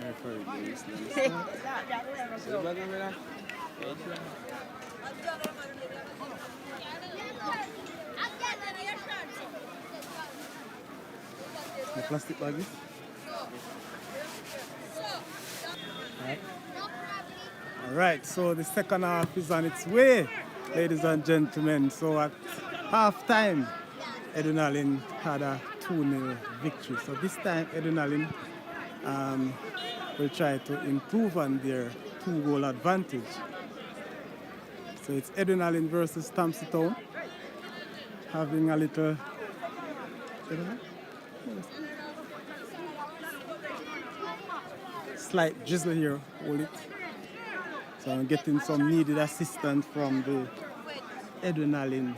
The plastic bag. Alright, so the second half is on its way, ladies and gentlemen. So at half time, Edwin had a 2-0 victory. So this time, Edwin will try to improve on their 2-goal advantage. So it's Edwin versus Thompson Town. Having a little slight drizzle here, hold it. So I'm getting some needed assistance from the Edwin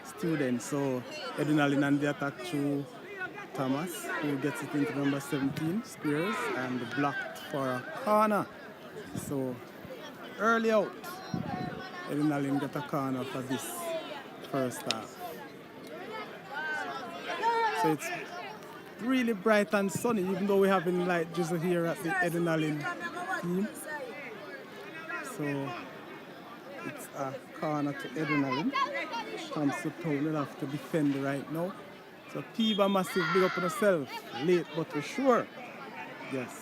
students. So Edwin and the attack through Thomas, who gets it into number 17, squares, and blocked for a corner. So early out, Edwin got a corner for this first half. So it's really bright and sunny, even though we're having light drizzle here at the Edwin team. So it's a corner to Edwin. Thompson Town will have to defend right now. So Piba massive, big up on yourself. Late but for sure. Yes.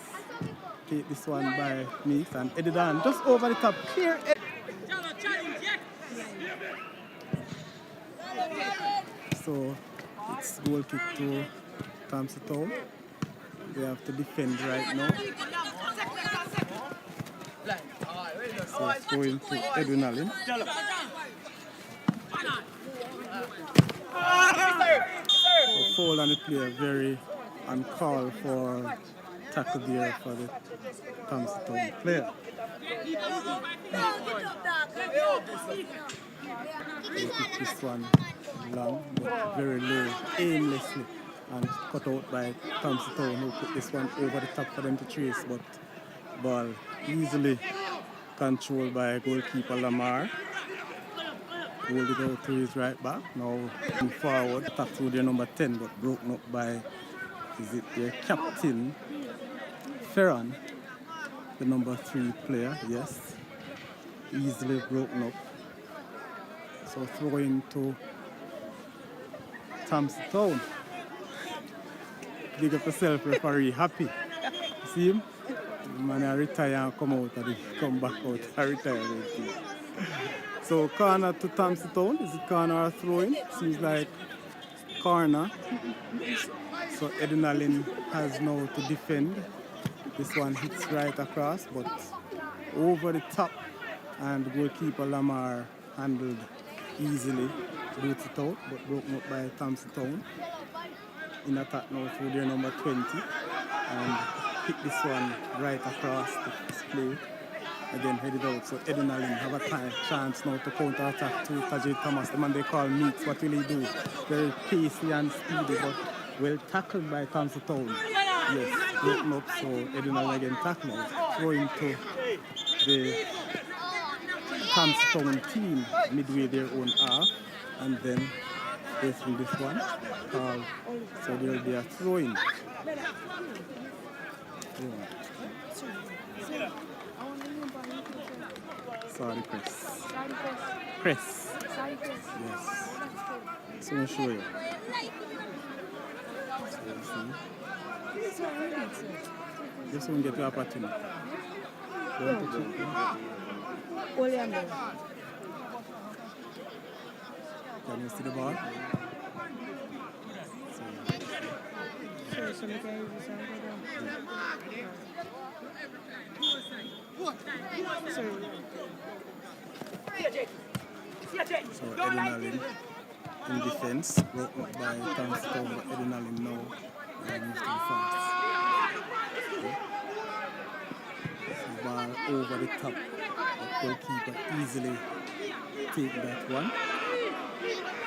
Take this one by Meeks and Edwin just over the top. Clear. So it's goal kick to Thompson Town. They have to defend right now. So it's going to Edwin. So foul on the player, very uncalled for tackle there for the Thompson Town player. They pick this one long, but very low, aimlessly, and cut out by Thompson Town, who put this one over the top for them to chase, but ball easily controlled by goalkeeper Lamar. Hold it out to his right back. Now moving forward, attack through their number 10, but broken up by, is it their captain, Ferran, the number 3 player, yes. Easily broken up. So throwing to Thompson Town. Big up yourself, referee, happy. See him? The man I retire and come out and come back out and retire. So corner to Thompson Town. Is it corner or throwing? Seems like corner. So Edwin has now to defend. This one hits right across, but over the top, and goalkeeper Lamar handled easily, boots it out, but broken up by Thompson Town. In attack now through their number 20, and hit this one right across the display. Again headed out, so Edwin have a chance now to counter attack to Tajay Thomas, the man they call Meeks. What will he do? Very pacey and speedy, but well tackled by Thompson Town. Yes, broken up, so Edwin again tackled, throwing to the Thompson Town team midway their own half, and then facing this one, so there will be a throw-in. Sorry, Chris. Chris. Yes. So I'll show you. Just want to get the opportunity. Can you see the ball? So Edwin in defense, broken up by Thompson, but Edwin now moves to the fast. So ball over the top, the goalkeeper easily take that one.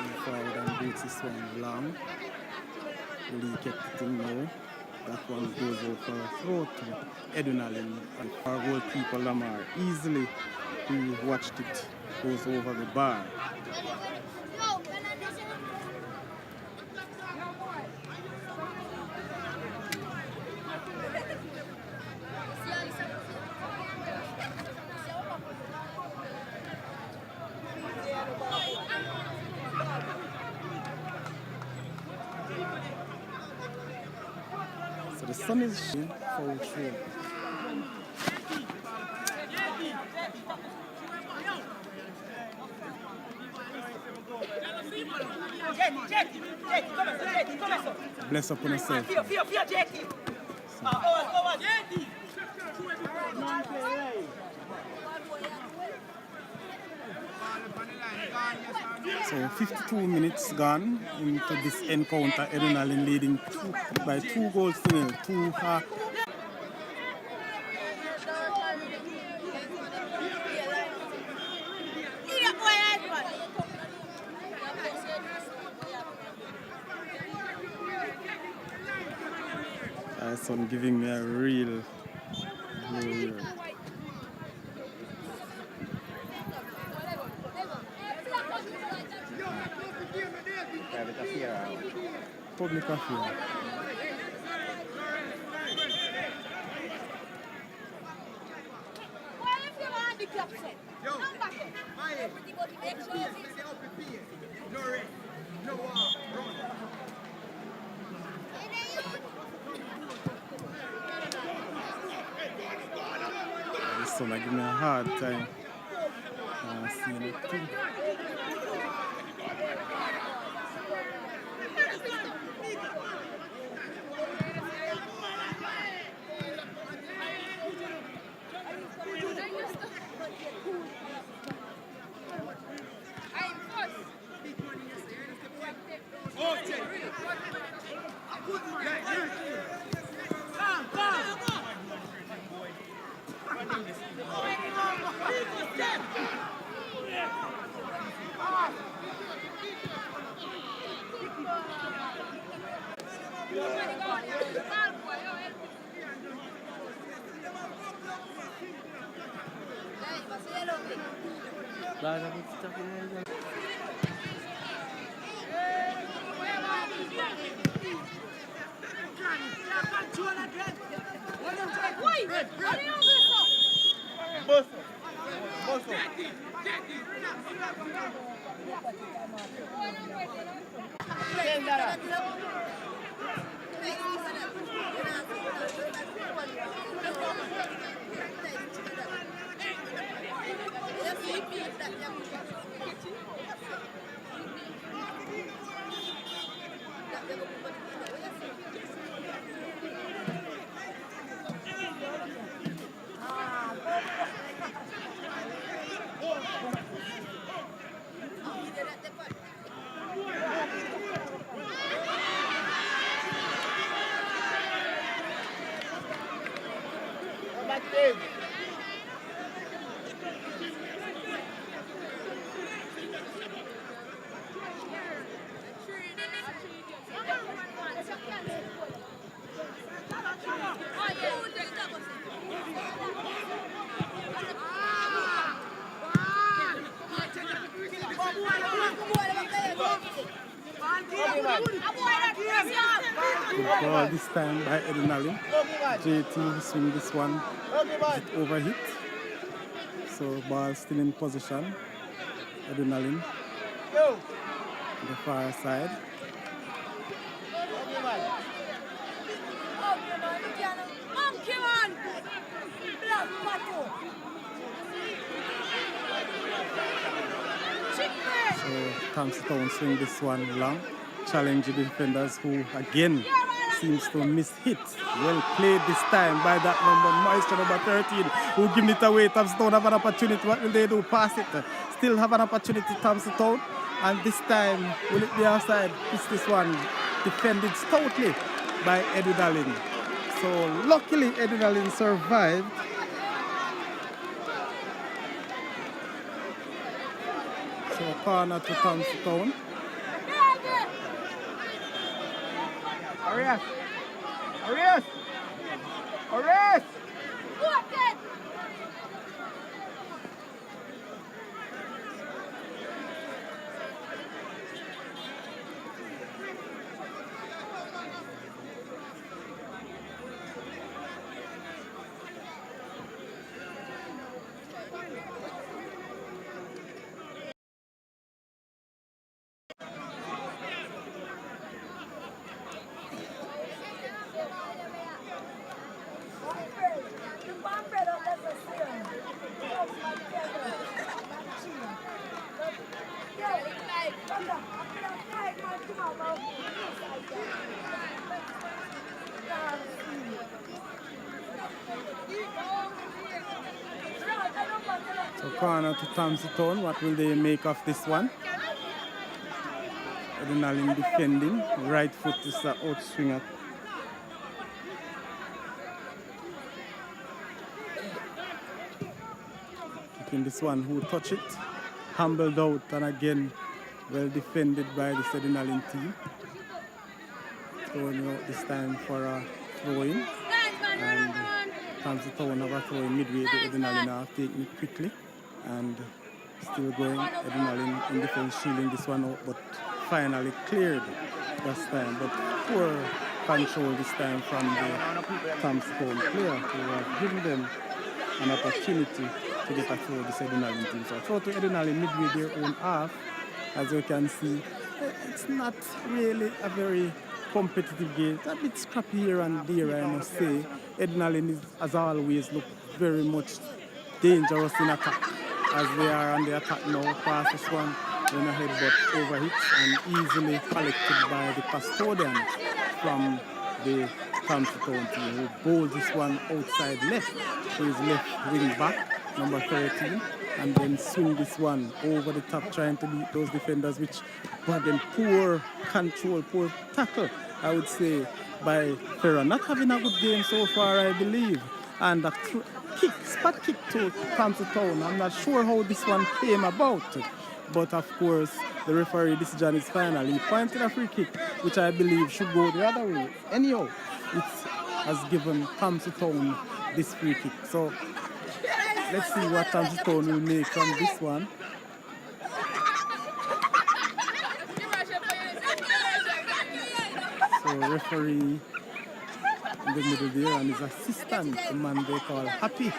Move forward and beats this one long. Lee kept it in now. That one goes out for a throw to Edwin and our goalkeeper Lamar. Easily, he watched it, goes over the bar. So the sun is shining foul through. Bless up on yourself. So 52 minutes gone into this encounter. Edwin leading by 2 goals to nil. My son giving me a real blue. Public affair. This son give me a hard time. See anything. Good ball this time by Edwin. JT swing this one. It overhit. So ball still in position. Edwin the far side. So Thompson swing this one long. Challenge the defenders who again seems to miss hit. Well played this time by that Maestro number 13 who giving it away. Thompson have an opportunity. What will they do? Pass it. Still have an opportunity, Thompson. And this time, will it be outside? It's this one defended stoutly by Edwin. So luckily Edwin survived. So corner to Thompson. Arias! Arias! Arias! So corner to Thompson. What will they make of this one? Edwin defending. Right foot is the out swinger. Kicking this one, who touch it? Humbled out, and again well defended by the Edwin team. Throwing out this time for a throw-in. And Thompson have a throw-in midway. The Edwin are taking it quickly. And still going. Edwin in defense, shielding this one out, but finally cleared this time. But poor control this time from the Thompson player, who have given them an opportunity to get a throw this Edwin team. So throw to Edwin midway their own half. As you can see, it's not really a very competitive game. It's a bit scrappy here and there, I must say. Edwin is, as always, look very much dangerous in attack. As they are on the attack now, pass this one in a headbutt overhits and easily collected by the custodian from the Thompson team, who bowls this one outside left to his left wing back, number 13, and then swing this one over the top, trying to beat those defenders, which brought them poor control, poor tackle, I would say, by Ferran. Not having a good game so far, I believe. And a spot kick to Thompson. I'm not sure how this one came about, but of course the referee decision is final. He pointed a free kick, which I believe should go the other way. Anyhow, it has given Thompson this free kick. So let's see what Thompson will make from this one. So referee in the middle there, and his assistant, the man they call Happy.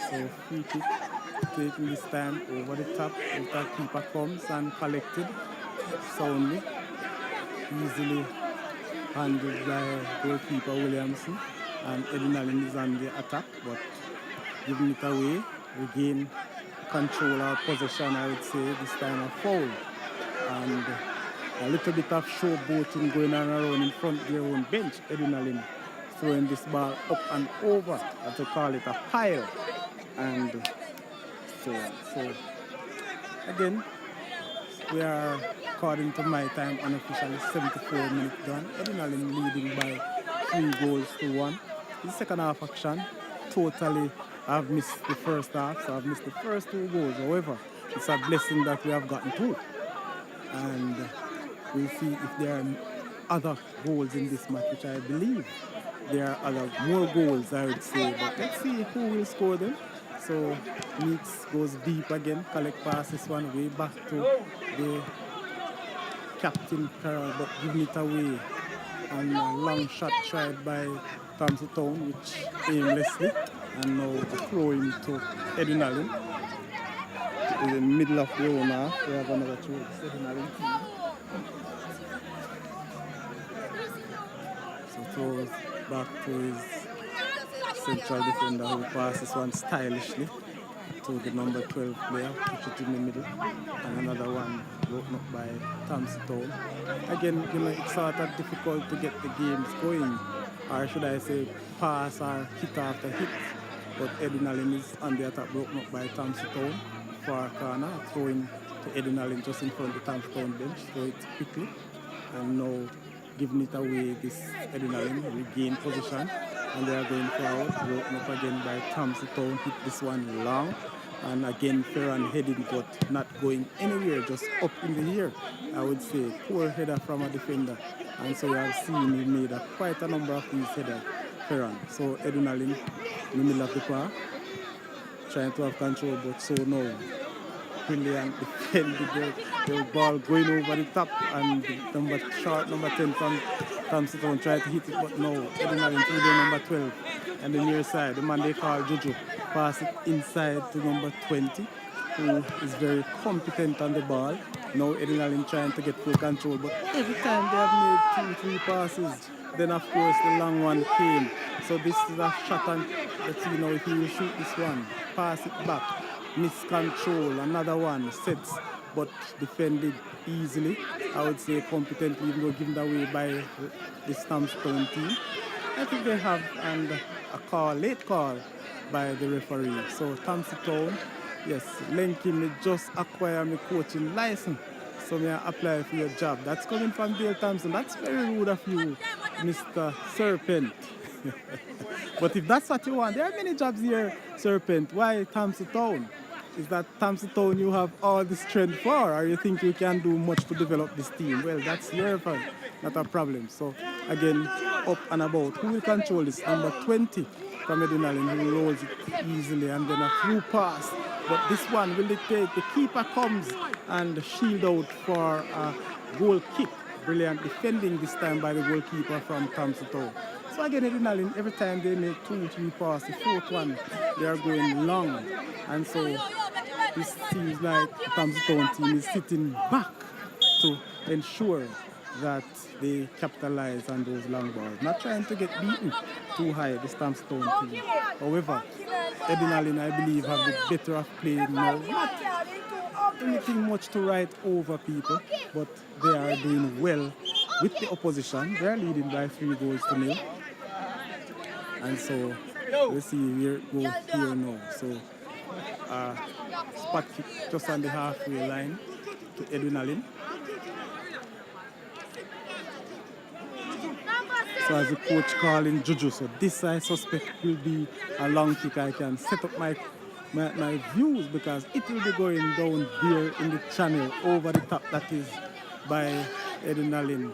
So free kick taking this time over the top. The keeper comes and collected soundly, easily handled by goalkeeper Williamson, and Edwin is on the attack, but giving it away, regain control or possession, I would say, this time a foul. And a little bit of showboating going on around in front of their own bench. Edwin throwing this ball up and over, as they call it, a pile. And so on. So again, we are, according to my time, unofficially 74 minutes done. Edwin leading by 3-1. The second half action, totally I've missed the first half, so I've missed the first 2 goals. However, it's a blessing that we have gotten 2. And we'll see if there are other goals in this match, which I believe there are more goals, I would say. But let's see who will score them. So Meeks goes deep again, collect pass this one way back to the captain Carroll, but giving it away. And a long shot tried by Thompson, which aimlessly. And now a throw into Edwin. In the middle of the own half, we have another throw. Edwin team. So throws back to his central defender, who passes one stylishly to the number 12 player, push it in the middle, and another one broken up by Thompson. Again, it's sort of difficult to get the games going, or should I say pass or hit after hit, but Edwin is on the attack, broken up by Thompson. Far corner, throwing to Edwin just in front of the Thompson bench, throw it quickly, and now giving it away. This Edwin regain position, and they are going forward, broken up again by Thompson. Hit this one long, and again Ferran heading, but not going anywhere, just up in the air. I would say poor header from a defender, and so we have seen he made quite a number of these headers, Ferran. So Edwin in the middle of the park, trying to have control, but so no. Brilliant defended the ball going over the top, and the number 10 from Thompson tried to hit it, but no. Edwin through the number 12 and the near side, the man they call Juju, pass it inside to number 20, who is very competent on the ball. Now Edwin trying to get full control, but every time they have made 2-3 passes, then of course the long one came. So this is a shot, and let's see now if he will shoot this one, pass it back, miscontrol, another one, sets but defended easily. I would say competently, even though given away by this Thompson team. I think they have a late call by the referee. So Thompson, yes, Lenky, me just acquire my coaching license. So may I apply for your job. That's coming from Dale Thompson. That's very rude of you, Mr. Serpent. But if that's what you want, there are many jobs here, Serpent. Why Thompson Town? Is that Thompson Town you have all the strength for, or you think you can do much to develop this team? Well, that's your fault, not a problem. So again, up and about. Who will control this? Number 20 from Edwin who rolls it easily, and then a through pass. But this one will dictate. The keeper comes and shield out for a goal kick. Brilliant defending this time by the goalkeeper from Thompson Town. So again, Edwin every time they make 2-3 passes, the fourth one, they are going long. And so this seems like the Thompson Town team is sitting back to ensure that they capitalize on those long balls. Not trying to get beaten too high, this Thompson Town team. However, Edwin, I believe, have the better of play now. Not anything much to write over people, but they are doing well with the opposition. They are leading by 3-0. And so, let's see where it goes here now. So, spot kick just on the halfway line to Edwin. So as the coach calling Juju, so this I suspect will be a long kick. I can set up my views because it will be going down there in the channel over the top, that is by Edwin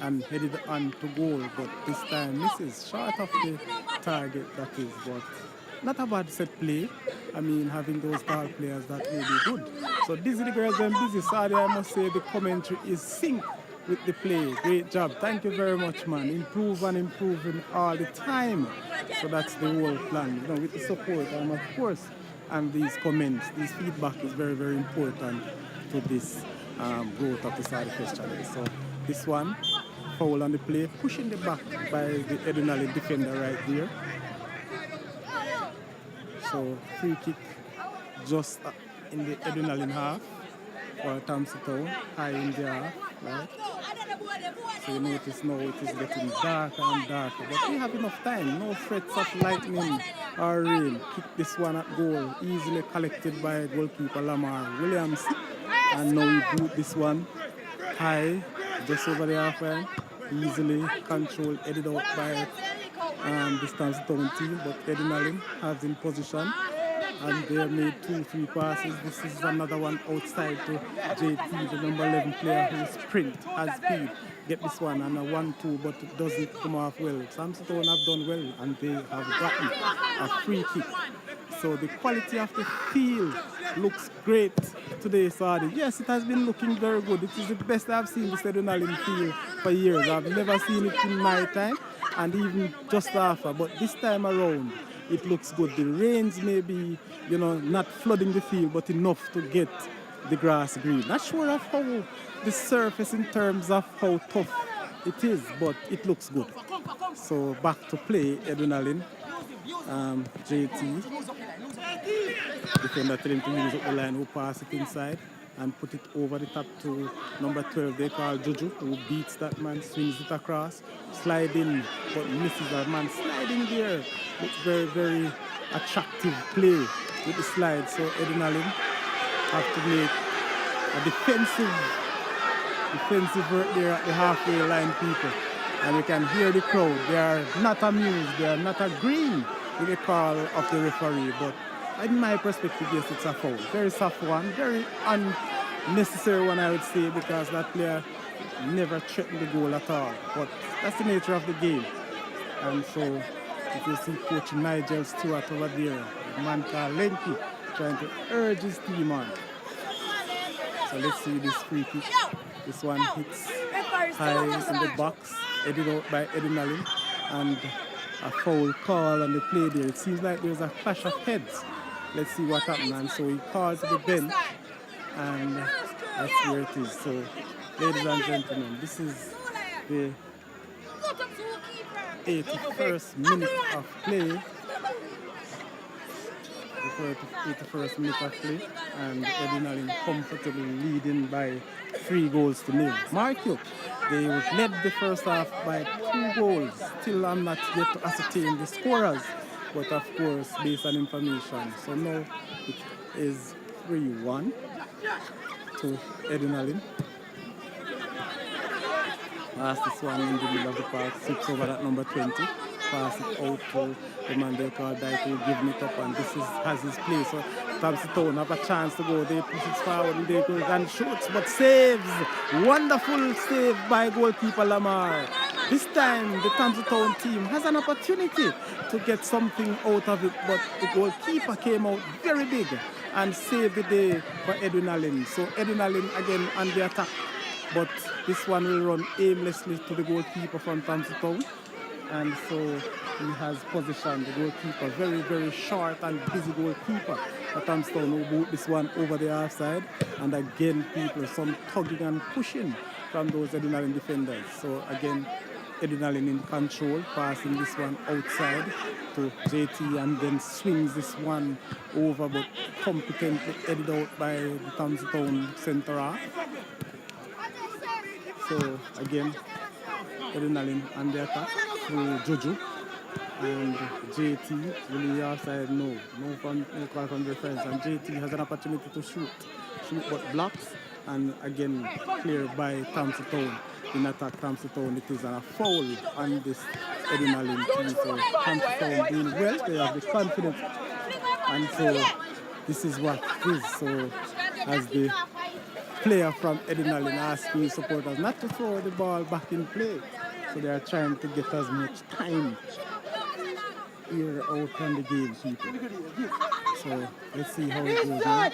and headed on to goal, but this time misses short of the target, that is, but not a bad set play. I mean, having those tall players, that will be good. So Dizzy the girls and busy. Sorry, I must say the commentary is sync with the play. Great job. Thank you very much, man. Improve and improving all the time. So that's the whole plan. You know, with the support and of course, and these comments, this feedback is very, very important to this growth of the side question. So this one, foul on the play, pushing the back by the Edwin defender right there. So free kick just in the Edwin half for Thompson Town, high in the half, right? So you notice now it is getting darker and darker, but we have enough time, no threats of lightning or rain. Kick this one at goal, easily collected by goalkeeper Lamar Williams, and now we boot this one high, just over the half line, easily controlled, headed out by this Thompson Town team, but Edwin has in position. And they have made 2-3 passes. This is another one outside to JT, the number 11 player who sprint, has speed. Get this one and a 1-2, but it doesn't come off well. Thompson have done well and they have gotten a free kick. So the quality of the field looks great today, Saudi. Yes, it has been looking very good. It is the best I've seen this Edwin field for years. I've never seen it in my time and even just after, but this time around, it looks good. The rains may be, not flooding the field, but enough to get the grass green. Not sure of how the surface in terms of how tough it is, but it looks good. So back to play, Edwin JT. Defender telling to use up the line, who pass it inside and put it over the top to number 12. They call Juju, who beats that man, swings it across, sliding, but misses that man sliding there. Looks very, very attractive play with the slide. So Edwin have to make a defensive work there at the halfway line, people. And you can hear the crowd. They are not amused, they are not agreeing with the call of the referee. But in my perspective, yes, it's a foul. Very soft one, very unnecessary one, I would say, because that player never threatened the goal at all. But that's the nature of the game. And so if you see Coach Nigel Stewart over there, the man called Lenky, trying to urge his team on. So let's see this free kick. This one hits high in the box, headed out by Edwin, and a foul call on the play there. It seems like there's a clash of heads. Let's see what happened. And so he calls the bench, and that's where it is. So, ladies and gentlemen, this is the 81st minute of play. the 81st minute of play, and Edwin comfortably leading by 3-0. Mark you, they led the first half by 2 goals. Still, I'm not yet to ascertain the scorers, but of course, based on information. So now it is 3-1 to Edwin. Pass this one in the middle of the park, 6 over at number 20. Pass it out to the man they call Dyke, giving it up, and this has his place. So Thompson Town have a chance to go. They push it forward and they go and shoots, but saves. Wonderful save by goalkeeper Lamar. This time the Thompson Town team has an opportunity to get something out of it, but the goalkeeper came out very big and saved the day for Edwin Allen. So Edwin Allen again on the attack, but this one will run aimlessly to the goalkeeper from Thompson Town. And so he has positioned the goalkeeper, very, very short and busy goalkeeper for Thompson Town, who boot this one over the offside. And again, people, some tugging and pushing from those Edwin Allen defenders. So again, Edwin Allen in control, passing this one outside to JT, and then swings this one over, but competently headed out by the Thompson Town centre half. So again, Edwin Allen on the attack through Jojo, and JT really outside, no call from the defense, and JT has an opportunity to shoot but blocks, and again cleared by Thompson Town. In attack Thompson Town, it is a foul on this Edwin Allen team. So Thompson Town doing well, they have the confidence, and so this is what it is. So as the player from Edwin Allen asking his supporters not to throw the ball back in play. So they are trying to get as much time here out on the game, people. So let's see how it goes now.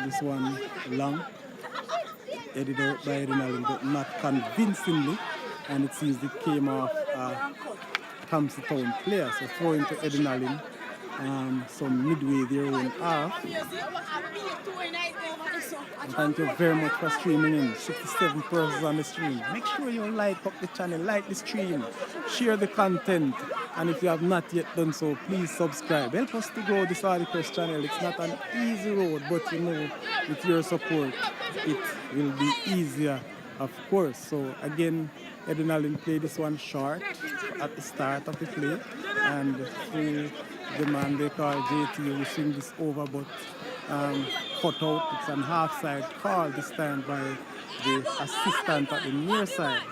This one long, headed out by Edwin Allen, but not convincingly. And it seems it came off a Thompson Town player. So throwing to Edwin Allen. So midway their own half. And thank you very much for streaming in. 67 persons on the stream. Make sure you like up the channel, like the stream, share the content, and if you have not yet done so, please subscribe. Help us to grow this Articus channel. It's not an easy road, but you know, with your support, it will be easier, of course. So again, Edwin Allen played this one short at the start of the play, and through the man they call JT will swing this over, but cut out. It's an half-side call this time by the assistant at the near side.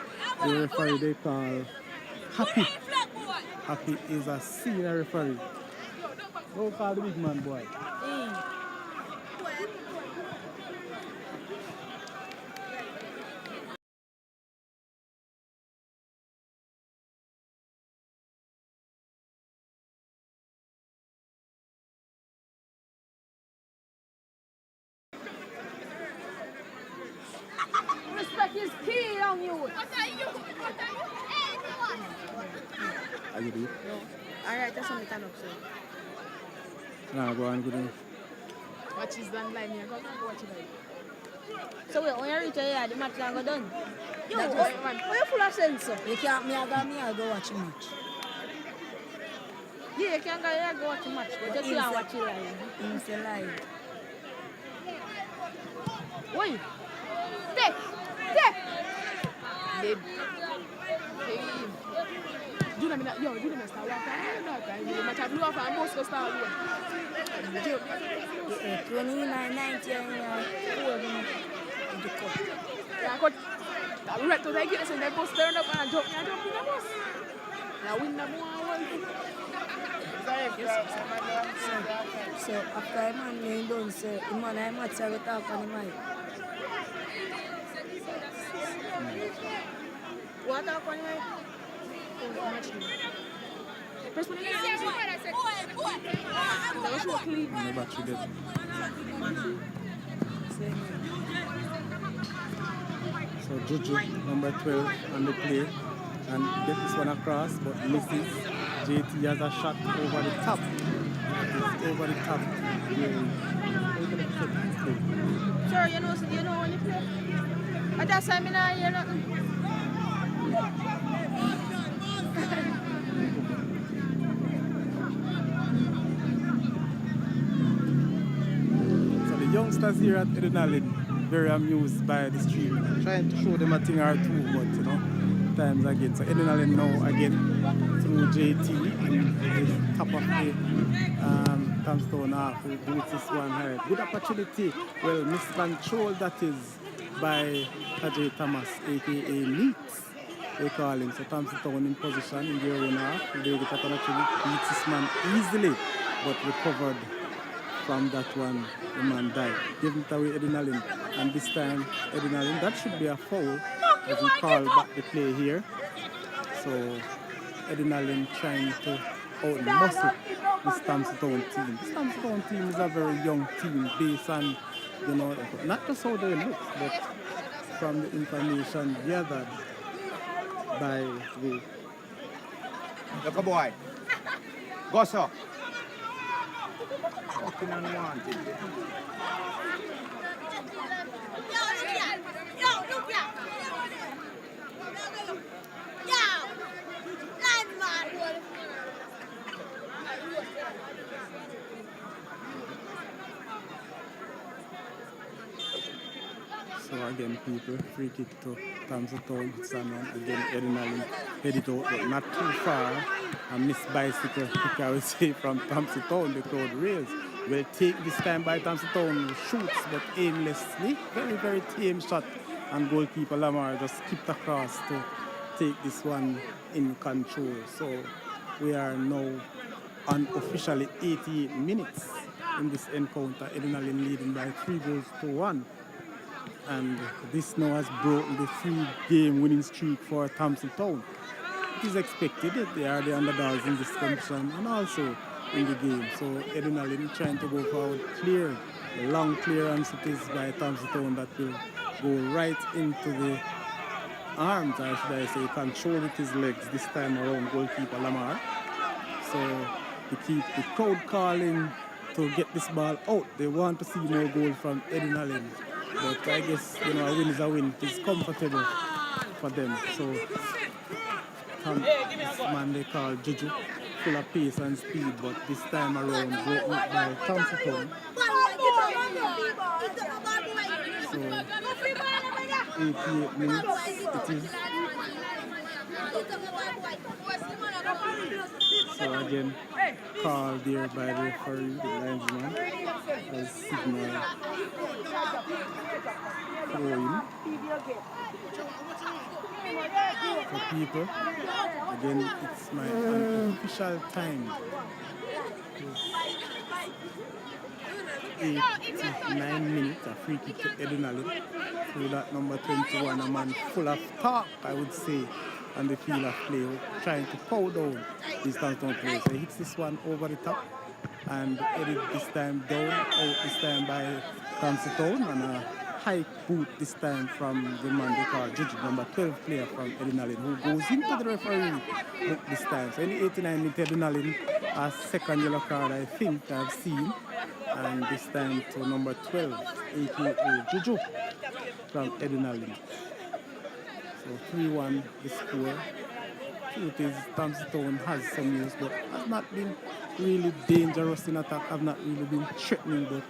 The referee they call Happy. Happy is a senior referee. Don't call the big man, boy. Respect is key on you. Are you deep? No. Alright, that's something turn up, so. Nah, go on, go on. Watch is done live here. Go watch it live. So wait, when you reach here, the match is go done. Yo, why you full of sense, so? You can't me I go watch match. Yeah, you can't go here go watch the match, but just you watch it live. It's live. Wait. Take! Dead. Hey. Do you know me? Yo, do you know me? Start walking. You might have blew off and most go start alone. 29, 90, and the cup. Yeah, cut. I'm ready to take it and they both turn up and jump in the bus. Now win the more. So after a man being done, so the man I match I go talk on the mic. What talk on the mic? Match me. Press when you get No battery dead. So Juju, number 12 on the play, and get this one across, but misses. JT has a shot over the top. It's over the top. Sir, you know when you play? I just say me now hear nothing. youngsters here at Edwin very amused by the stream. Trying to show them a thing or two, but you know, times again. So Edwin now again through JT and the top of the Thompson half who boots this one high. Good opportunity. Well, miscontrolled that is by Ajay Thomas, aka Meeks. They call him. So Thompson in position in their own half. They get up and actually beats this man easily, but recovered from that one. The man died. Giving it away Edwin. And this time Edwin, that should be a foul as he called back the play here. So Edwin trying to outmuscle this Thompson team. This Thompson team is a very young team based on, you know, not just how they look, but from the information gathered by the... Look a boy. Go, sir. Fucking unwanted. So again, people, free kick to Thompson Town. Salmon again, Edwin head it out, but not too far. A missed bicycle kick, I would say, from Thompson Town. The crowd rails. Well, take this time by Thompson Town, shoots but aimlessly. Very, very tame shot. And goalkeeper Lamar just skipped across to take this one in control. So we are now on officially 88 minutes in this encounter. Edwin leading by 3-1. And this now has broken the 3-game winning streak for Thompson Town. It is expected that they are the underdogs in this competition and also in the game. So Edwin trying to go forward, clear, long clearance it is by Thompson Town that will go right into the arms, or should I say, control with his legs this time around, goalkeeper Lamar. So to keep the crowd calling to get this ball out. They want to see more goal from Edwin. But I guess, you know, a win is a win. It's comfortable for them. So this man they call Juju, full of pace and speed, but this time around broken up by Thompson. So 88 minutes it is. So again, called there by the referee, the linesman, as signal throwing. For people, again, it's my unofficial time. 89 minutes, a free kick to Edwin through that number 21, a man full of talk, I would say, on the field of play, trying to power down these Thompson players. So he hits this one over the top and headed this time down, out this time by Thompson Town, and a high boot this time from the man they call Juju, number 12 player from Edwin, who goes into the referee this time. So in the 89 minutes, Edwin, a second yellow card I think I've seen, and this time to number 12, aka Juju from Edwin. So 3-1 the score. Truth is, Thompson Town has some use, but has not been really dangerous in attack, have not really been threatening, but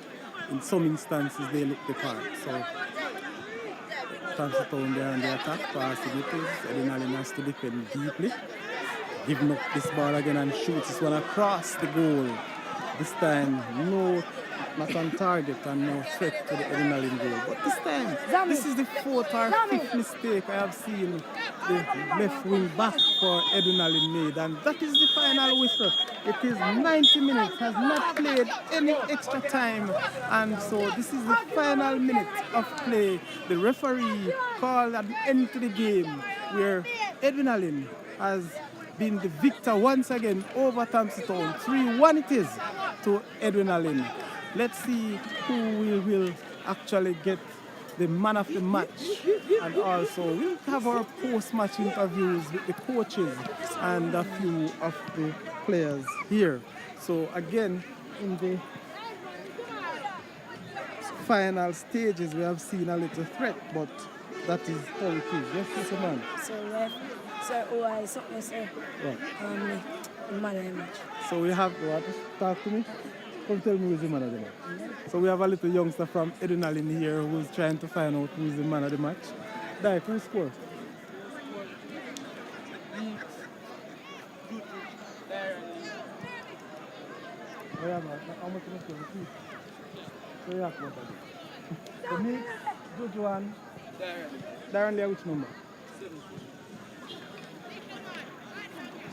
in some instances they look the part. So Thompson Town there on the attack, passing it is. Edwin has to defend deeply. Giving up this ball again and shoots this one across the goal. This time, no, not on target and no threat to the Edwin goal. But this time, this is the fourth or fifth mistake I have seen the left wing back for Edwin made, and that is the final whistle. It is 90 minutes, has not played any extra time, and so this is the final minute of play. The referee called at the end of the game where Edwin has been the victor once again over Thompson Town. 3-1 it is to Edwin. Let's see who will actually get the man of the match, and also we'll have our post-match interviews with the coaches and a few of the players here. So again, in the final stages we have seen a little threat, but that is how it is. Yes, Mr. Man. So, So we have what? Talk to me. Come tell me who's the man of the match. So we have a little youngster from Edwin in here who's trying to find out who's the man of the match. Dike, who scored? Oh, yeah, man. How much is it? So, yeah, what are you? The mix, good one. Darren, which number? 7.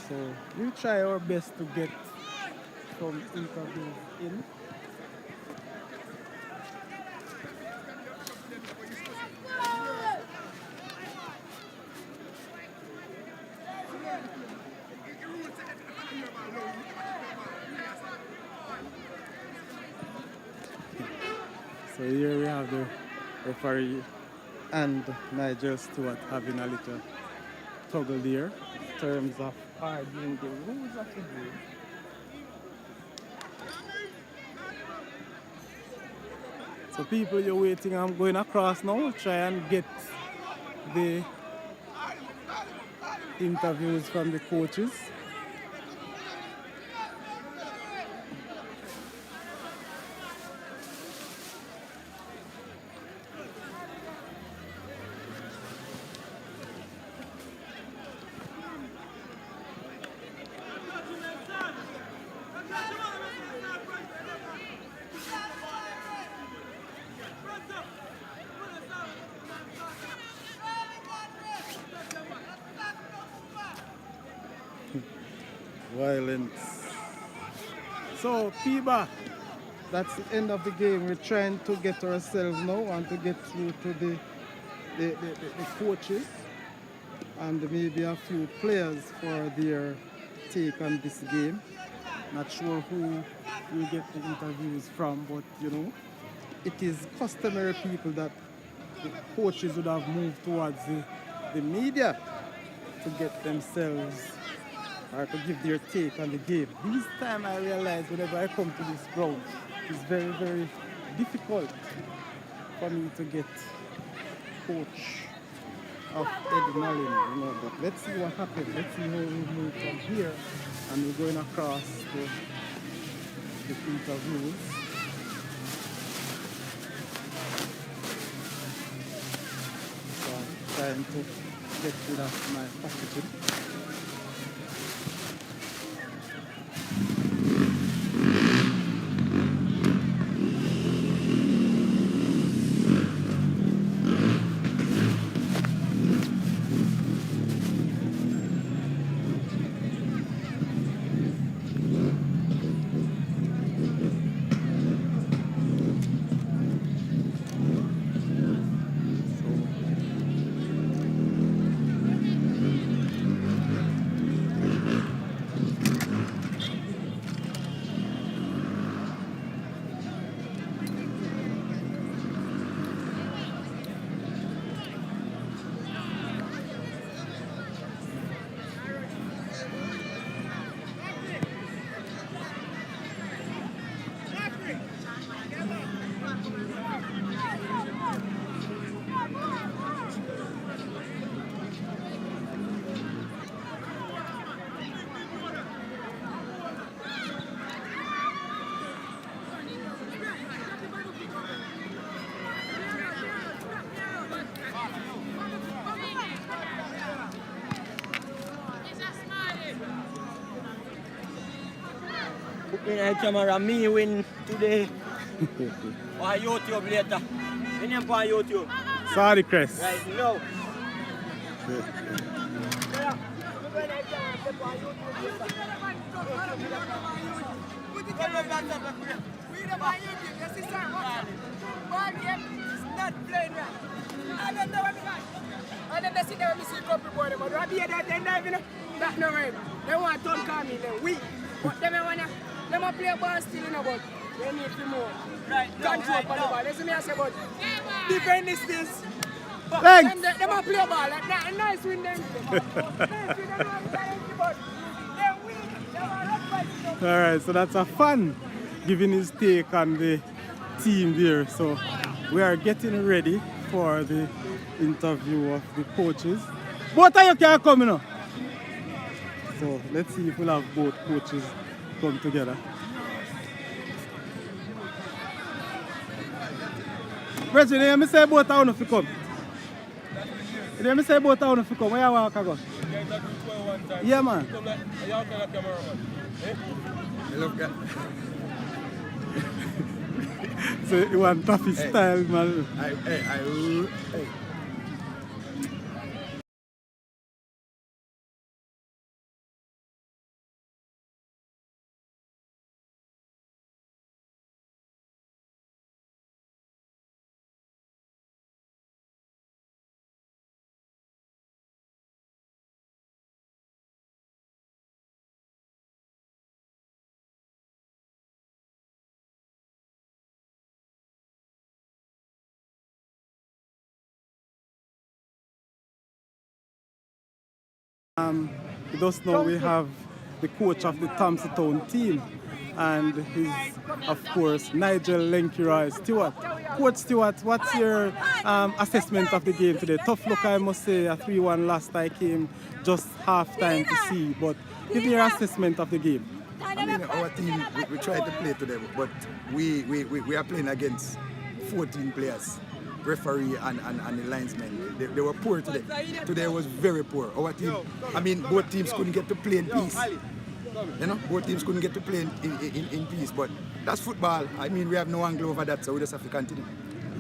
So, we try our best to get some interviews in. So here we have the referee and Nigel Stewart having a little toggle there in terms of arguing the rules of the game. So people, you're waiting, I'm going across now, try and get the interviews from the coaches. Violence. So, Piba, that's the end of the game. We're trying to get ourselves now and to get through to the coaches and maybe a few players for their take on this game. Not sure who we get the interviews from, but you know, it is customary people that the coaches would have moved towards the media to get themselves or to give their take on the game. This time I realize whenever I come to this ground, it's very, very difficult for me to get coach of Edwin, you know, but let's see what happens. Let's see how we move from here and we're going across the interviews. So I'm trying to get rid of my packaging. Put me on camera, me win today. On YouTube later. My name on YouTube. Sorry, Chris. Right now. They want to turn call me, they're weak. But they want to play ball still in a ball. They need to more control for the ball. Listen me I say, but defend this distance. Thanks. They want to play ball like that. Nice win them. All right, so that's a fun giving his take on the team there. So we are getting ready for the interview of the coaches. Both of you can come now. So let's see if we'll have both coaches come together. Reggie, you hear me say both town if you come? You hear me say both town if you come? Where you walk go? Yeah, man. So you want toughy style, man. Hey. You just know we have the coach of the Thompson Town team, and he's, of course, Nigel Lenkiroy Stewart. Coach Stewart, what's your assessment of the game today? Tough look, I must say, a 3-1 last. I came just half time to see, but give me your assessment of the game. I mean, our team, we tried to play today, but we are playing against 14 players. Referee and the linesmen. They were poor today. Today was very poor. Our team, I mean, both teams couldn't get to play in peace. You know, both teams couldn't get to play in peace. But that's football. I mean, we have no angle over that, so we just have to continue.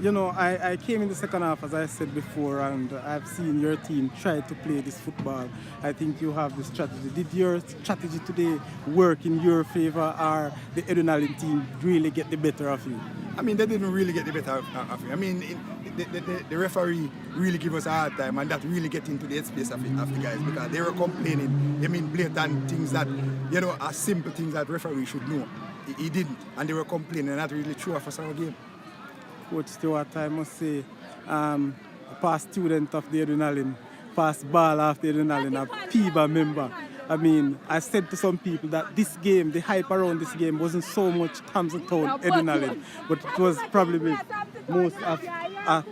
You know, I came in the second half, as I said before, and I've seen your team try to play this football. I think you have the strategy. Did your strategy today work in your favor, or the Edwin team really get the better of you? I mean, they didn't really get the better of me. I mean, the referee really gave us a hard time, and that really get into the headspace of the guys, because they were complaining. I mean, blatant things that, you know, are simple things that referee should know. He didn't, and they were complaining, and that really threw off us our game. Coach Stewart, I must say, a past student of the Edwin, past ball of the Edwin, a PIBA member. I mean, I said to some people that this game, the hype around this game wasn't so much Thompson Town, Edwin, but it was probably most of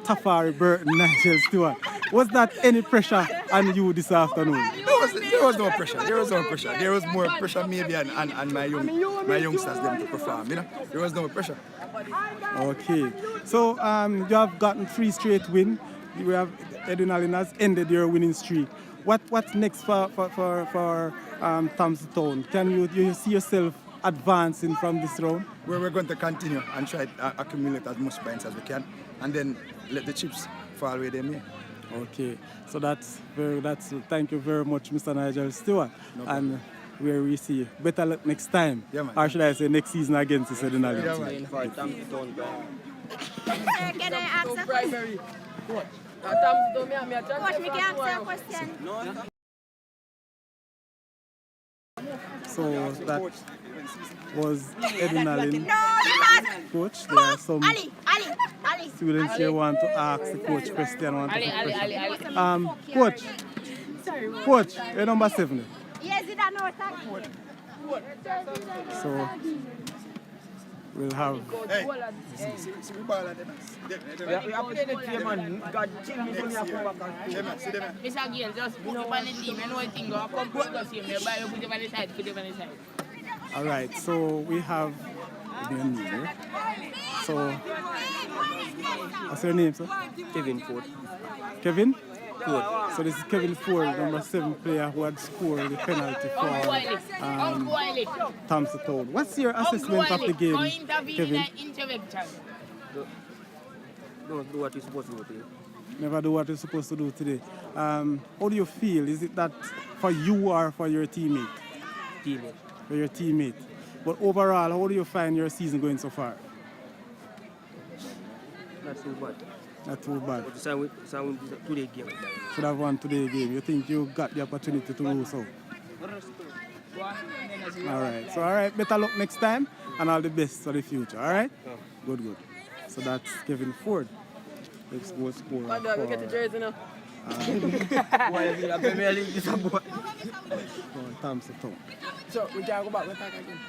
Tafari, Burton, Nigel Stewart. Was that any pressure on you this afternoon? There was no pressure. There was no pressure. There was more pressure maybe on my youngsters them to perform. You know, there was no pressure. Okay, so you have gotten 3 straight wins. You have Edwin has ended your winning streak. What's next for Thompson Town? Can you see yourself advancing from this round? We're going to continue and try to accumulate as much points as we can, and then let the chips fall where they may. Okay, so that's thank you very much, Mr. Nigel Stewart. No and where we see you. Better luck next time. Yeah, man. Or should I say next season against the Edwin team? Can I ask a question? What? Coach, me can ask a question? No. So that was Edwin Allen. Coach, there are some students here want to ask the coach question. Coach, you're number 7. Yes, it is not that. So we'll have. Hey, Mr. Gill, just put up on the team and one thing go come put the team, put it on the side, put it on the side. All right, so we have So what's your name, sir? Kevin Ford. Kevin? Ford. So this is Kevin Ford, number 7 player who had scored the penalty for Thompson Town. What's your assessment of the game, Kevin? Don't do what you're supposed to do today. Never do what you're supposed to do today. How do you feel? Is it that for you or for your teammate? Teammate. For your teammate. But overall, how do you find your season going so far? Not too bad. Not too bad. But some today game. Should have won today's game. You think you got the opportunity to lose so? Alright. So alright, better luck next time and all the best for the future. Alright? Yeah. Good. So that's Kevin Ford. Let's go score. We get the jersey now. Why is it a Premier League? This boy. Thompson Town. So we can go back with that again.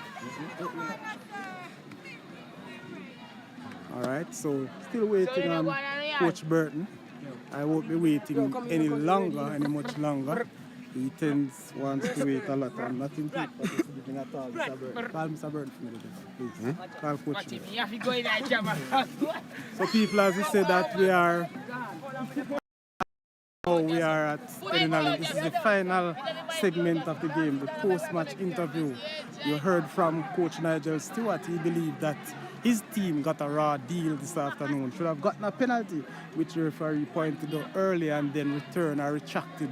Alright, so still waiting on Coach Burton. I won't be waiting any much longer. He wants to wait a lot and nothing to but he's living at all. Mr. Burton. Call Mr. Burton for me, please. Call Coach. Watch him. You have to go in that camera. So people, as we said that we are at Edwin. This is the final segment of the game, the post-match interview. You heard from Coach Nigel Stewart. He believed that his team got a raw deal this afternoon. Should have gotten a penalty, which the referee pointed out early and then returned or retracted,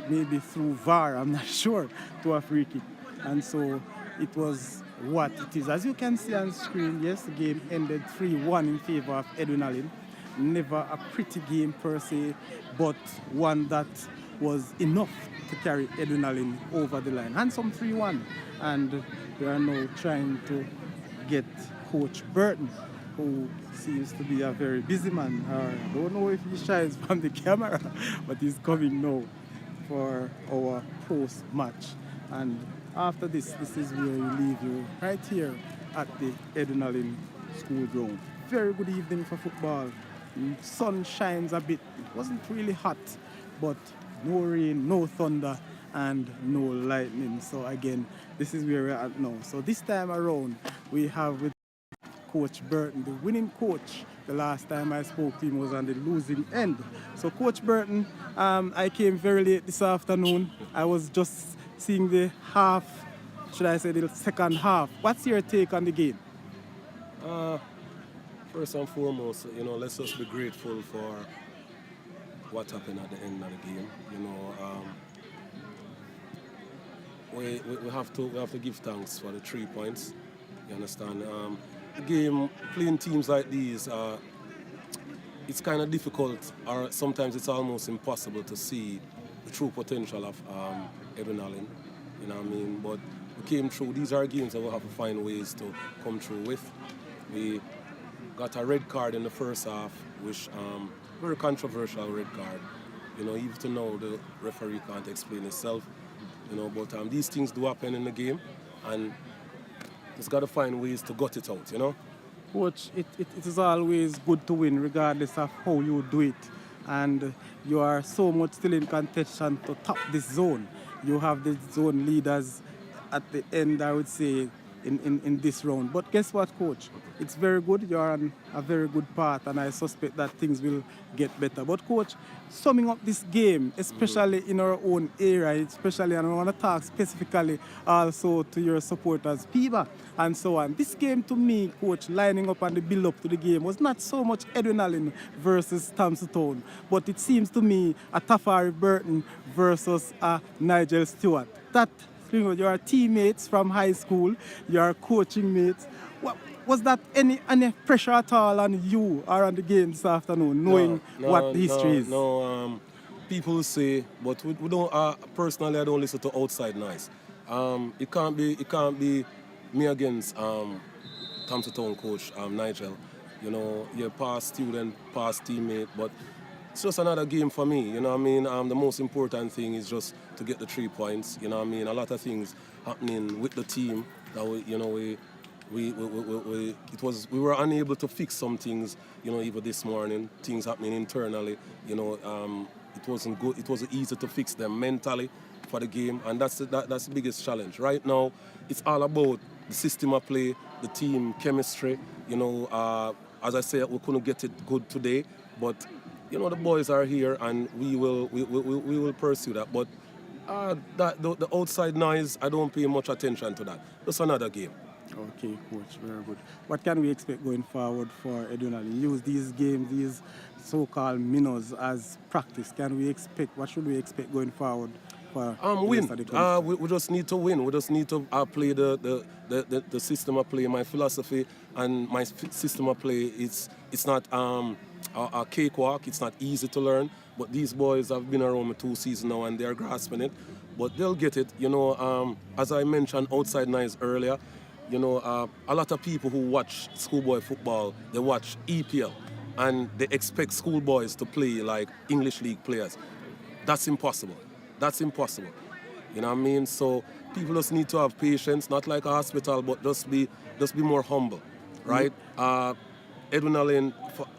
maybe through VAR, I'm not sure, to a free kick. And so it was what it is. As you can see on screen, yes, the game ended 3-1 in favor of Edwin. Never a pretty game per se, but one that was enough to carry Edwin over the line. Handsome 3-1, and we are now trying to get Coach Burton, who seems to be a very busy man. I don't know if he shines from the camera, but he's coming now for our post-match. And after this is where we leave you right here at the Edwin School Ground. Very good evening for football. Sun shines a bit. It wasn't really hot, but no rain, no thunder, and no lightning. So again, this is where we're at now. So this time around, we have with Coach Burton, the winning coach. The last time I spoke to him was on the losing end. So Coach Burton, I came very late this afternoon. I was just seeing the half, should I say the second half. What's your take on the game? First and foremost, let's just be grateful for what happened at the end of the game. We have to give thanks for the 3 points. You understand? The game, playing teams like these, it's kind of difficult, or sometimes it's almost impossible to see the true potential of Edwin. You know what I mean? But we came through. These are games that we'll have to find ways to come through with. We got a red card in the first half, which very controversial red card. Even to know the referee can't explain himself. But these things do happen in the game, and just got to find ways to gut it out. Coach, it is always good to win, regardless of how you do it. And you are so much still in contention to top this zone. You have the zone leaders at the end, I would say, in this round. But guess what, Coach? It's very good. You're on a very good path, and I suspect that things will get better. But, Coach, summing up this game, especially in our own area, especially, and I want to talk specifically also to your supporters, Piba, and so on. This game, to me, Coach, lining up and the build-up to the game was not so much Edwin Allen versus Thompson, but it seems to me a Tafari Burton versus Nigel Stewart. That, your teammates from high school, your coaching mates. Was that any pressure at all on you or on the game this afternoon, knowing what the history is? No, people say, but we don't. Personally, I don't listen to outside noise. It can't be me against Thompson coach Nigel. Your past student, past teammate, but it's just another game for me. You know what I mean? The most important thing is just to get the 3 points. You know what I mean? A lot of things happening with the team that we were unable to fix some things, even this morning, things happening internally, it wasn't good, it wasn't easy to fix them mentally for the game, and that's the biggest challenge. Right now, it's all about the system of play, the team chemistry, as I said, we couldn't get it good today, but, the boys are here and we will pursue that, but the outside noise, I don't pay much attention to that. Just another game. Okay, Coach, very good. What can we expect going forward for Edwin? Use these games, these so-called minnows as practice. What should we expect going forward for win. We just need to win. We just need to play the system of play. My philosophy and my system of play, it's not a cakewalk. It's not easy to learn. But these boys have been around me 2 seasons now and they're grasping it. But they'll get it. As I mentioned outside noise earlier, a lot of people who watch schoolboy football, they watch EPL and they expect schoolboys to play like English league players. That's impossible. That's impossible. You know what I mean? So people just need to have patience, not like a hospital, but just be more humble, right? Edwin Allen,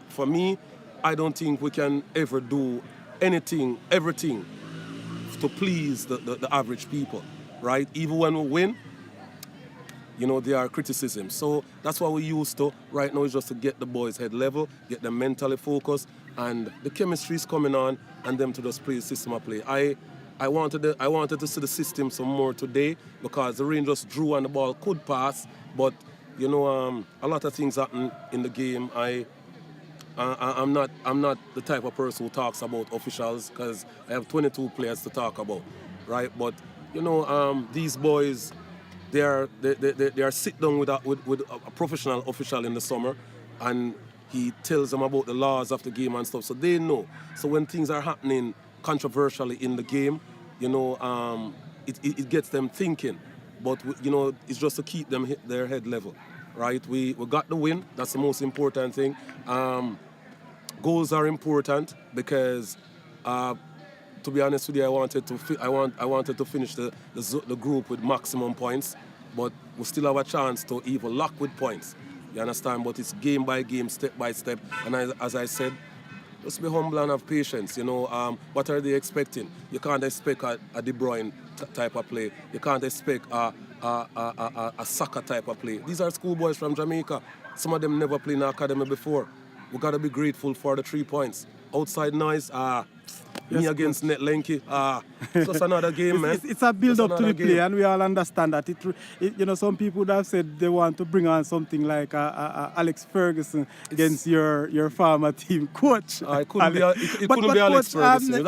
for me, I don't think we can ever do everything to please the average people, right? Even when we win, you know, there are criticisms. So that's what we used to. Right now is just to get the boys head level, get them mentally focused, and the chemistry is coming on, and them to just play the system of play. I wanted to see the system some more today because the Rangers drew and the ball could pass, but you know, a lot of things happen in the game. I'm not the type of person who talks about officials because I have 22 players to talk about, right? But you know, these boys, they are sit down with a professional official in the summer, and he tells them about the laws of the game and stuff, so they know. So when things are happening controversially in the game, you know, it gets them thinking. But you know, it's just to keep them their head level, right? We got the win. That's the most important thing. Goals are important because, to be honest with you, I wanted to finish the group with maximum points, but we still have a chance to even lock with points. You understand? But it's game by game, step by step. And as I said, just be humble and have patience. You know, what are they expecting? You can't expect a De Bruyne type of play. You can't expect a soccer type of play. These are schoolboys from Jamaica. Some of them never played in the academy before. We got to be grateful for the 3 points. Outside noise, me against Net Lenky. It's just another game, man. It's a build-up to the play, and we all understand that. You know, some people would have said they want to bring on something like Alex Ferguson against your former team coach. It couldn't be Alex Ferguson. You'd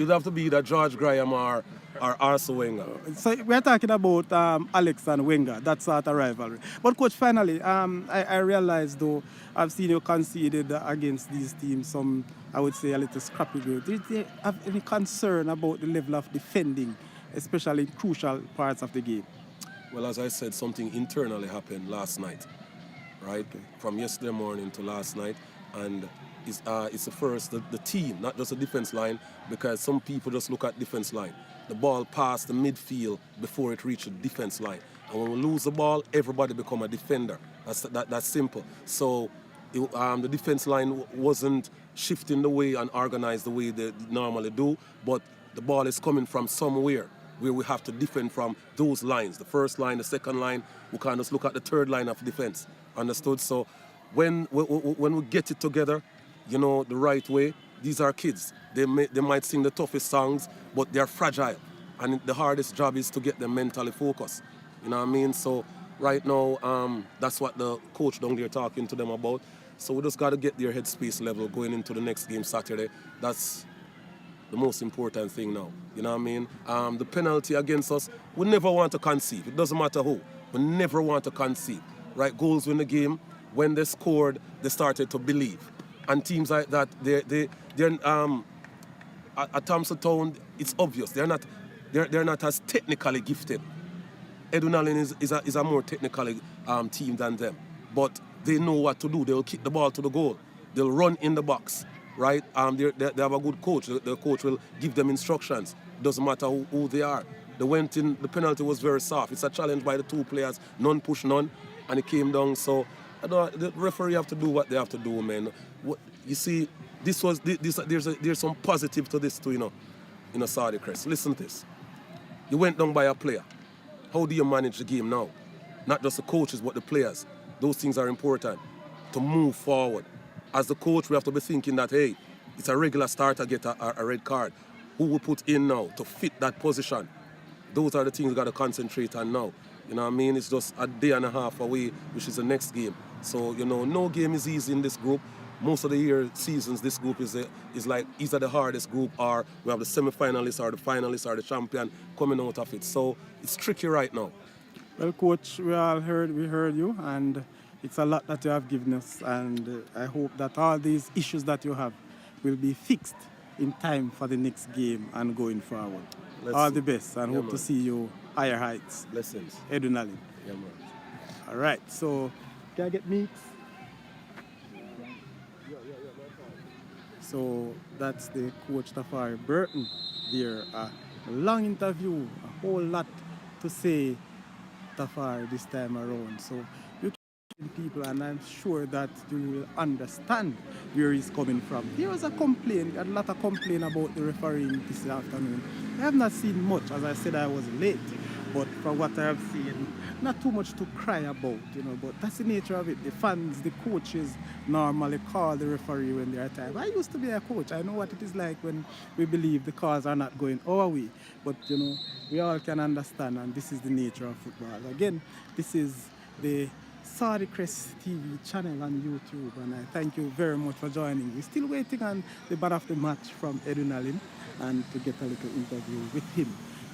have to be the George Graham or Arsene Wenger. So we're talking about Alex and Wenger, that sort of rivalry. But coach, finally, I realized though, I've seen you conceded against these teams some, I would say, a little scrappy goal. Did you have any concern about the level of defending, especially in crucial parts of the game? Well, as I said, something internally happened last night, right? Okay. From yesterday morning to last night, and it's the first, the team, not just the defense line, because some people just look at defense line. The ball passed the midfield before it reached the defense line. And when we lose the ball, everybody become a defender. That's simple. So the defense line wasn't shifting the way and organized the way they normally do, but the ball is coming from somewhere where we have to defend from those lines. The first line, the second line, we can't just look at the third line of defense. Understood? So when we get it together, you know, the right way, these are kids. They might sing the toughest songs, but they're fragile. And the hardest job is to get them mentally focused. You know what I mean? So right now, that's what the coach down there talking to them about. So we just got to get their headspace level going into the next game Saturday. That's the most important thing now. You know what I mean? The penalty against us, we never want to concede. It doesn't matter who. We never want to concede. Right? Goals win the game. When they scored, they started to believe. And teams like that, they're at Thompson Town, it's obvious. They're not as technically gifted. Edwin is a more technical team than them. But they know what to do. They'll kick the ball to the goal. They'll run in the box, right? They have a good coach. The coach will give them instructions. Doesn't matter who they are. They went in, the penalty was very soft. It's a challenge by the two players, none push none, and it came down. So the referee have to do what they have to do, man. You see, there's some positive to this too, you know, Saudi Crest. Listen to this. You went down by a player. How do you manage the game now? Not just the coaches, but the players. Those things are important to move forward. As the coach, we have to be thinking that, hey, it's a regular starter get a red card. Who will put in now to fit that position? Those are the things we got to concentrate on now. You know what I mean? It's just a day and a half away, which is the next game. So, you know, no game is easy in this group. Most of the year seasons, this group is like either the hardest group or we have the semi-finalists or the finalists or the champion coming out of it. So it's tricky right now. Well, Coach, we heard you, and it's a lot that you have given us, and I hope that all these issues that you have will be fixed in time for the next game and going forward. All the best, and hope to see you higher heights. Blessings. Edwin Allen. Yeah, man. All right, so can I get meats? So that's the Coach Coach Burton there. A long interview, a whole lot to say Tafari this time around. So you can people, and I'm sure that you will understand where he's coming from. There was a complaint, a lot of complaint about the refereeing this afternoon. I have not seen much. As I said, I was late, but from what I have seen, not too much to cry about, but that's the nature of it. The fans, the coaches normally call the referee when they are tired. I used to be a coach. I know what it is like when we believe the calls are not going our way, but we all can understand, and this is the nature of football. Again, this is the Saudi Crest TV channel on YouTube, and I thank you very much for joining. We're still waiting on the man of the match from Edwin and to get a little interview with him.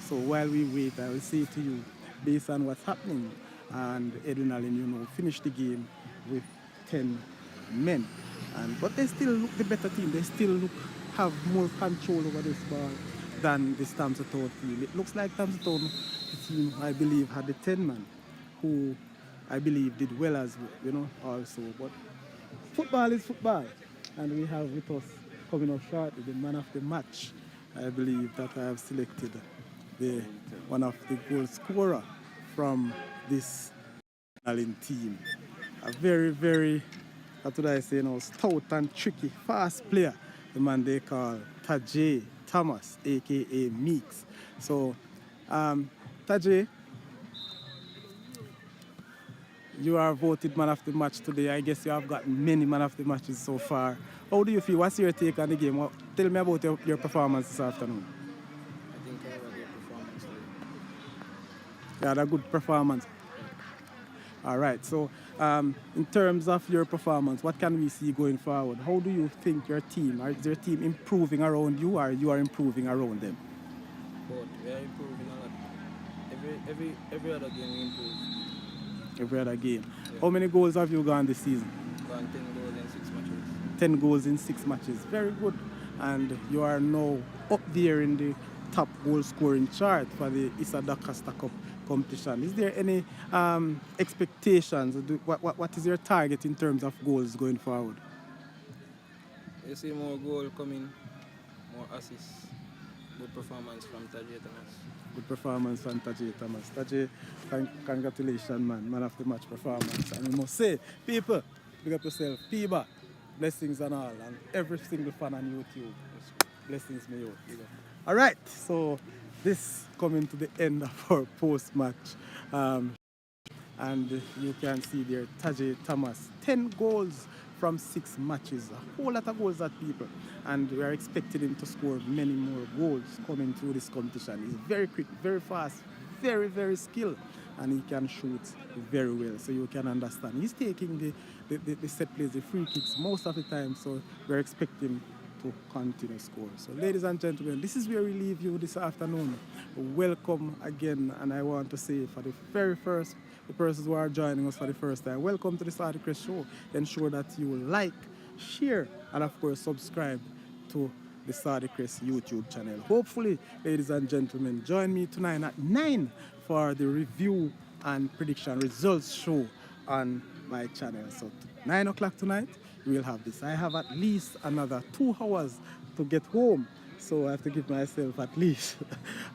So while we wait, I will say to you, based on what's happening, and Edwin finished the game with 10 men, but they still look the better team. They still have more control over this ball than this Thompson Town team. It looks like Thompson Town, the team, I believe, had the 10 man who I believe did well as well, also. But football is football, and we have with us coming up shortly the man of the match. I believe that I have selected one of the goal scorer from this team. A very, very, what would I say stout and tricky, fast player. The man they call Tajay Thomas, aka Meeks. So, Tajay, you are voted man of the match today. I guess you have gotten many man of the matches so far. How do you feel? What's your take on the game? Tell me about your performance this afternoon. I think I had a good performance today. You had a good performance. All right. So, in terms of your performance, what can we see going forward? How do you think is your team improving around you, or you are improving around them? Both. We are improving a lot. Every other game we improve. Every other game. Yeah. How many goals have you gone this season? Gone 10 goals in 6 matches. 10 goals in 6 matches. Very good. And you are now up there in the top goal scoring chart for the Issa Dakasta Cup competition. Is there any expectations? What is your target in terms of goals going forward? You see more goal coming, more assists, good performance from Tajay Thomas. Good performance from Tajay Thomas. Tajay, congratulations, man of the match performance. And we must say, people, big up yourself, Piba, blessings and all, and every single fan on YouTube. Blessings, may you. All right, so this coming to the end of our post-match. And you can see there, Tajay Thomas, 10 goals from 6 matches. A whole lot of goals at people. And we are expecting him to score many more goals coming through this competition. He's very quick, very fast, very, very skilled. And he can shoot very well, so you can understand. He's taking the set plays, the free kicks most of the time, so we're expecting to continue score. So ladies and gentlemen, this is where we leave you this afternoon. Welcome again, and I want to say for the very first, the persons who are joining us for the first time, welcome to the Saudi Crest Show. Ensure that you like, share, and of course subscribe to the Saudi Crest YouTube channel. Hopefully, ladies and gentlemen, join me tonight at 9 for the review and prediction results show on my channel. So 9 o'clock tonight, we'll have this. I have at least another 2 hours to get home, so I have to give myself at least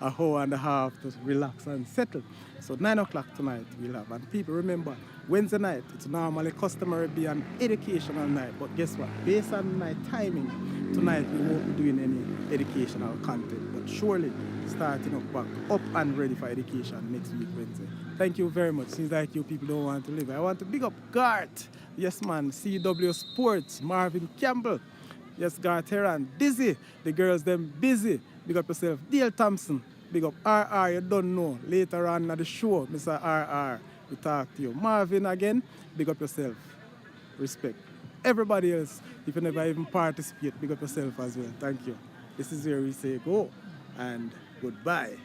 an hour and a half to relax and settle. So 9 o'clock tonight we'll have. And people, remember, Wednesday night, it's normally customary be an educational night, but guess what? Based on my timing, tonight we won't be doing any educational content, but surely starting up and ready for education next week, Wednesday. Thank you very much. Seems like you people don't want to live. I want to big up Gart. Yes, man. CW Sports, Marvin Campbell. Yes, Gart Heron. Dizzy. The girls, them busy. Big up yourself. Dale Thompson. Big up RR. You don't know. Later on at the show, Mr. RR, we talk to you. Marvin again. Big up yourself. Respect. Everybody else, if you never even participate, big up yourself as well. Thank you. This is where we say go and goodbye.